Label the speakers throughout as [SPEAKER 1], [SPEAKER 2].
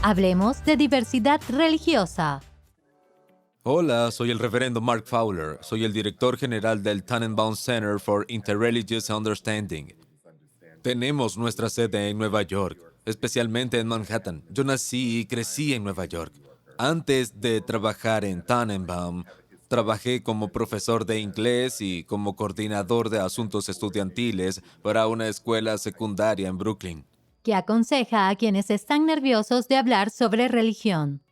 [SPEAKER 1] Hablemos de diversidad religiosa.
[SPEAKER 2] Hola, soy el reverendo Mark Fowler. Soy el director general del Tannenbaum Center for Interreligious Understanding. Tenemos nuestra sede en Nueva York, especialmente en Manhattan. Yo nací y crecí en Nueva York. Antes de trabajar en Tannenbaum, trabajé como profesor de inglés y como coordinador de asuntos estudiantiles para una escuela secundaria en Brooklyn.
[SPEAKER 1] ¿Qué aconseja a quienes están nerviosos de hablar sobre religión?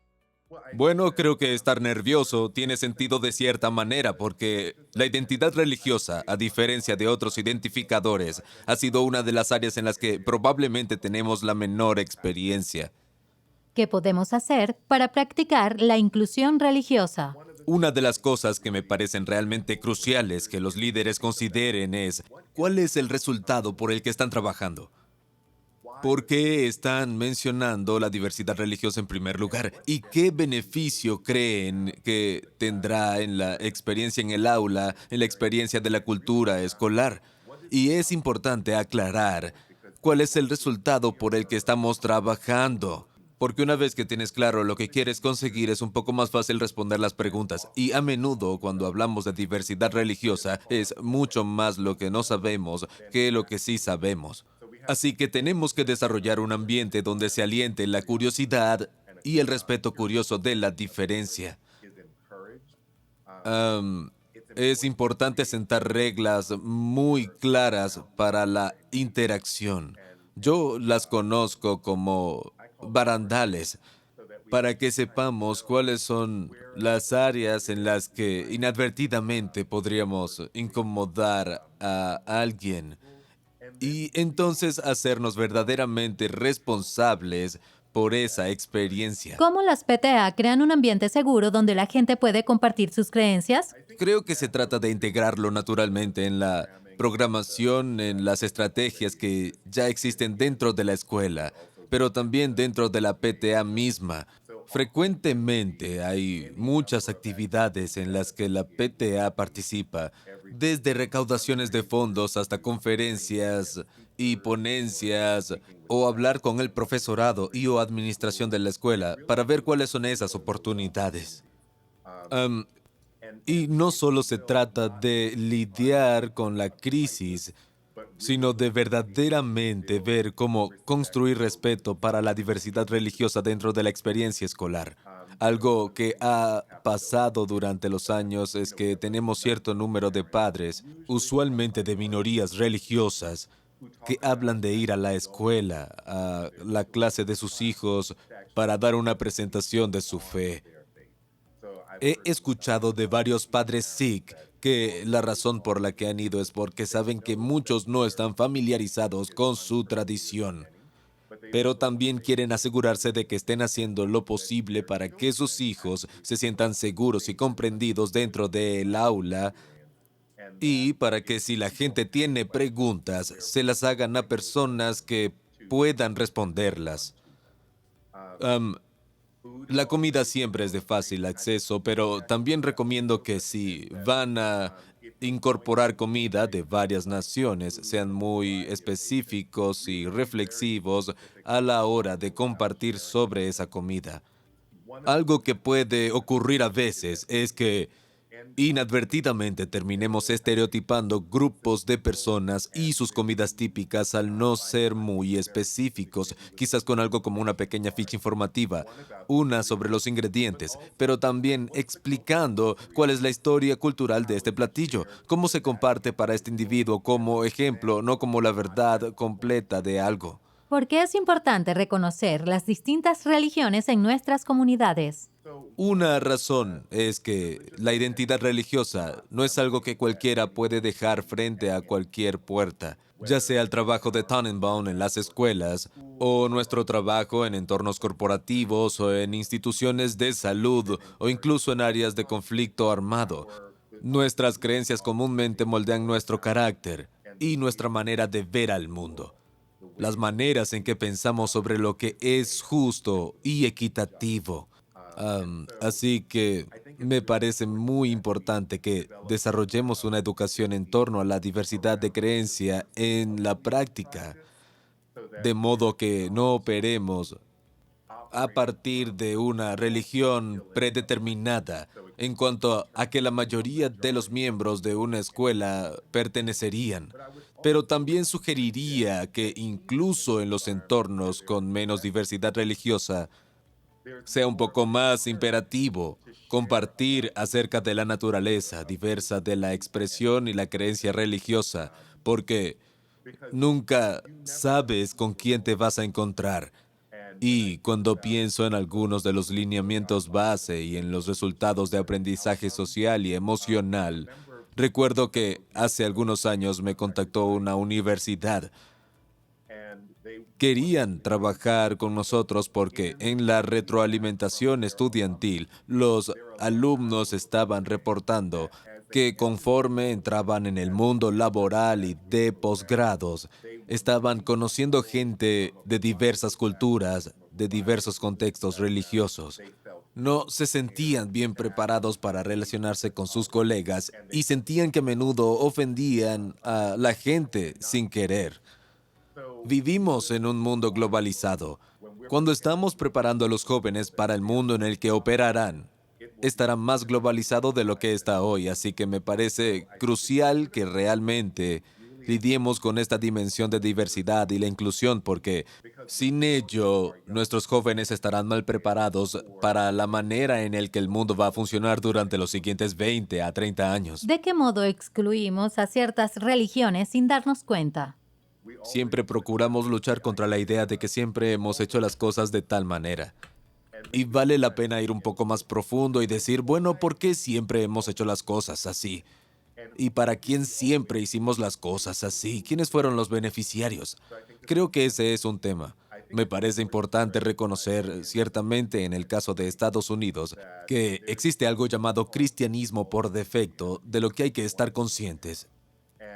[SPEAKER 2] Bueno, creo que estar nervioso tiene sentido de cierta manera porque la identidad religiosa, a diferencia de otros identificadores, ha sido una de las áreas en las que probablemente tenemos la menor experiencia.
[SPEAKER 1] ¿Qué podemos hacer para practicar la inclusión religiosa?
[SPEAKER 2] Una de las cosas que me parecen realmente cruciales que los líderes consideren es cuál es el resultado por el que están trabajando. ¿Por qué están mencionando la diversidad religiosa en primer lugar? ¿Y qué beneficio creen que tendrá en la experiencia en el aula, en la experiencia de la cultura escolar? Y es importante aclarar cuál es el resultado por el que estamos trabajando. Porque una vez que tienes claro lo que quieres conseguir, es un poco más fácil responder las preguntas. Y a menudo, cuando hablamos de diversidad religiosa, es mucho más lo que no sabemos que lo que sí sabemos. Así que tenemos que desarrollar un ambiente donde se aliente la curiosidad y el respeto curioso de la diferencia. Am, es importante sentar reglas muy claras para la interacción. Yo las conozco como barandales, para que sepamos cuáles son las áreas en las que inadvertidamente podríamos incomodar a alguien y entonces hacernos verdaderamente responsables por esa experiencia.
[SPEAKER 1] ¿Cómo las PTA crean un ambiente seguro donde la gente puede compartir sus creencias?
[SPEAKER 2] Creo que se trata de integrarlo naturalmente en la programación, en las estrategias que ya existen dentro de la escuela, pero también dentro de la PTA misma. Frecuentemente hay muchas actividades en las que la PTA participa, desde recaudaciones de fondos hasta conferencias y ponencias, o hablar con el profesorado y o administración de la escuela para ver cuáles son esas oportunidades. Am, y no solo se trata de lidiar con la crisis, sino de verdaderamente ver cómo construir respeto para la diversidad religiosa dentro de la experiencia escolar. Algo que ha pasado durante los años es que tenemos cierto número de padres, usualmente de minorías religiosas, que hablan de ir a la escuela, a la clase de sus hijos, para dar una presentación de su fe. He escuchado de varios padres Sikh que la razón por la que han ido es porque saben que muchos no están familiarizados con su tradición, pero también quieren asegurarse de que estén haciendo lo posible para que sus hijos se sientan seguros y comprendidos dentro del aula y para que si la gente tiene preguntas, se las hagan a personas que puedan responderlas. Am, La comida siempre es de fácil acceso, pero también recomiendo que si van a incorporar comida de varias naciones, sean muy específicos y reflexivos a la hora de compartir sobre esa comida. Algo que puede ocurrir a veces es que inadvertidamente terminemos estereotipando grupos de personas y sus comidas típicas al no ser muy específicos, quizás con algo como una pequeña ficha informativa, una sobre los ingredientes, pero también explicando cuál es la historia cultural de este platillo, cómo se comparte para este individuo como ejemplo, no como la verdad completa de algo.
[SPEAKER 1] ¿Por qué es importante reconocer las distintas religiones en nuestras comunidades?
[SPEAKER 2] Una razón es que la identidad religiosa no es algo que cualquiera puede dejar frente a cualquier puerta, ya sea el trabajo de Tannenbaum en las escuelas, o nuestro trabajo en entornos corporativos o en instituciones de salud, o incluso en áreas de conflicto armado. Nuestras creencias comúnmente moldean nuestro carácter y nuestra manera de ver al mundo. Las maneras en que pensamos sobre lo que es justo y equitativo. Así que me parece muy importante que desarrollemos una educación en torno a la diversidad de creencia en la práctica, de modo que no operemos a partir de una religión predeterminada en cuanto a que la mayoría de los miembros de una escuela pertenecerían. Pero también sugeriría que incluso en los entornos con menos diversidad religiosa, sea un poco más imperativo compartir acerca de la naturaleza diversa de la expresión y la creencia religiosa, porque nunca sabes con quién te vas a encontrar. Y cuando pienso en algunos de los lineamientos base y en los resultados de aprendizaje social y emocional, recuerdo que hace algunos años me contactó una universidad. Querían trabajar con nosotros porque en la retroalimentación estudiantil los alumnos estaban reportando que conforme entraban en el mundo laboral y de posgrados, estaban conociendo gente de diversas culturas, de diversos contextos religiosos. No se sentían bien preparados para relacionarse con sus colegas y sentían que a menudo ofendían a la gente sin querer. Vivimos en un mundo globalizado. Cuando estamos preparando a los jóvenes para el mundo en el que operarán, estará más globalizado de lo que está hoy, así que me parece crucial que realmente lidiemos con esta dimensión de diversidad y la inclusión, porque sin ello, nuestros jóvenes estarán mal preparados para la manera en la que el mundo va a funcionar durante los siguientes 20 a 30 años.
[SPEAKER 1] ¿De qué modo excluimos a ciertas religiones sin darnos cuenta?
[SPEAKER 2] Siempre procuramos luchar contra la idea de que siempre hemos hecho las cosas de tal manera. Y vale la pena ir un poco más profundo y decir, bueno, ¿por qué siempre hemos hecho las cosas así? ¿Y para quién siempre hicimos las cosas así? ¿Quiénes fueron los beneficiarios? Creo que ese es un tema. Me parece importante reconocer, ciertamente en el caso de Estados Unidos, que existe algo llamado cristianismo por defecto, de lo que hay que estar conscientes.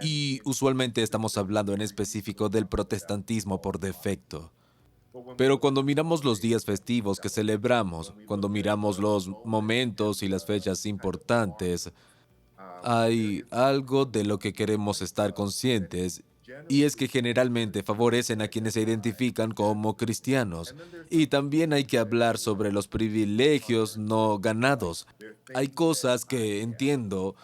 [SPEAKER 2] Y usualmente estamos hablando en específico del protestantismo por defecto. Pero cuando miramos los días festivos que celebramos, cuando miramos los momentos y las fechas importantes, hay algo de lo que queremos estar conscientes, y es que generalmente favorecen a quienes se identifican como cristianos. Y también hay que hablar sobre los privilegios no ganados. Hay cosas que entiendo,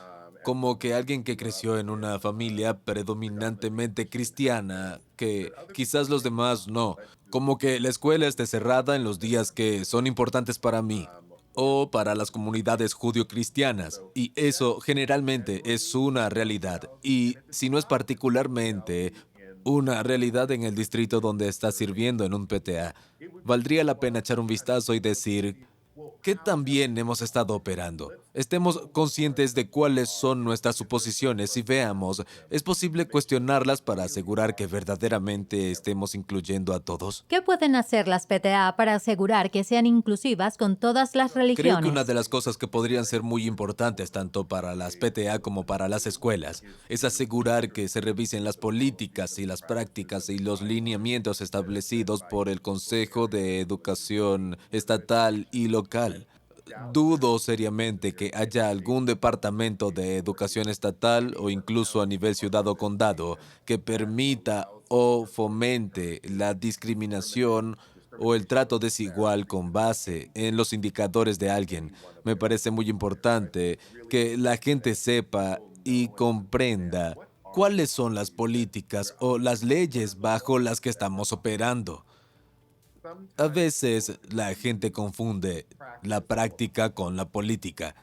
[SPEAKER 2] como que alguien que creció en una familia predominantemente cristiana, que quizás los demás no. Como que la escuela esté cerrada en los días que son importantes para mí o para las comunidades judio-cristianas. Y eso generalmente es una realidad. Y si no es particularmente una realidad en el distrito donde estás sirviendo en un PTA, valdría la pena echar un vistazo y decir, ¿qué tan bien hemos estado operando? Estemos conscientes de cuáles son nuestras suposiciones y veamos, ¿es posible cuestionarlas para asegurar que verdaderamente estemos incluyendo a todos?
[SPEAKER 1] ¿Qué pueden hacer las PTA para asegurar que sean inclusivas con todas las
[SPEAKER 2] Creo que una de
[SPEAKER 1] religiones?
[SPEAKER 2] las cosas que podrían ser muy importantes tanto para las PTA como para las escuelas es asegurar que se revisen las políticas y las prácticas y los lineamientos establecidos por el Consejo de Educación estatal y local. Dudo seriamente que haya algún departamento de educación estatal o incluso a nivel ciudad o condado que permita o fomente la discriminación o el trato desigual con base en los indicadores de alguien. Me parece muy importante que la gente sepa y comprenda cuáles son las políticas o las leyes bajo las que estamos operando. A veces la gente confunde la práctica con la política.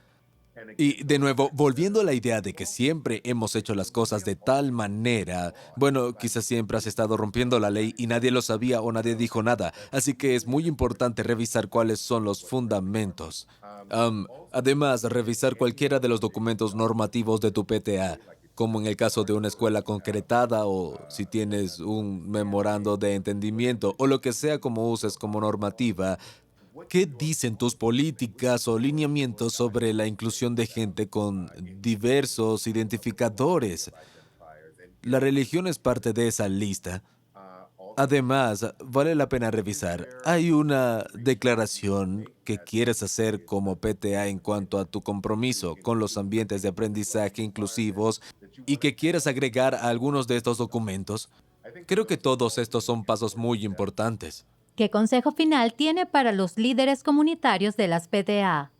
[SPEAKER 2] Y de nuevo, volviendo a la idea de que siempre hemos hecho las cosas de tal manera, bueno, quizás siempre has estado rompiendo la ley y nadie lo sabía o nadie dijo nada, así que es muy importante revisar cuáles son los fundamentos. Además, revisar cualquiera de los documentos normativos de tu PTA, como en el caso de una escuela concretada o si tienes un memorando de entendimiento o lo que sea como uses como normativa. ¿Qué dicen tus políticas o lineamientos sobre la inclusión de gente con diversos identificadores? La religión es parte de esa lista. Además, vale la pena revisar. Hay una declaración que quieres hacer como PTA en cuanto a tu compromiso con los ambientes de aprendizaje inclusivos y que quieres agregar a algunos de estos documentos. Creo que todos estos son pasos muy importantes.
[SPEAKER 1] ¿Qué consejo final tiene para los líderes comunitarios de las PTA?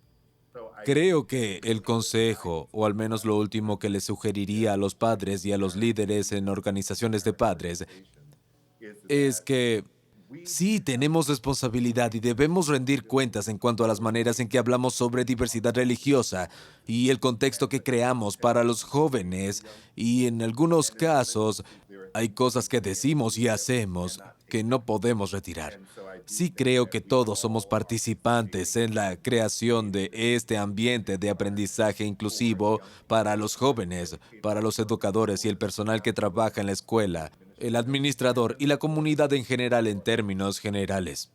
[SPEAKER 2] Creo que el consejo, o al menos lo último que le sugeriría a los padres y a los líderes en organizaciones de padres, es que sí tenemos responsabilidad y debemos rendir cuentas en cuanto a las maneras en que hablamos sobre diversidad religiosa y el contexto que creamos para los jóvenes. Y en algunos casos hay cosas que decimos y hacemos que no podemos retirar. Sí creo que todos somos participantes en la creación de este ambiente de aprendizaje inclusivo para los jóvenes, para los educadores y el personal que trabaja en la escuela, el administrador y la comunidad en general en términos generales.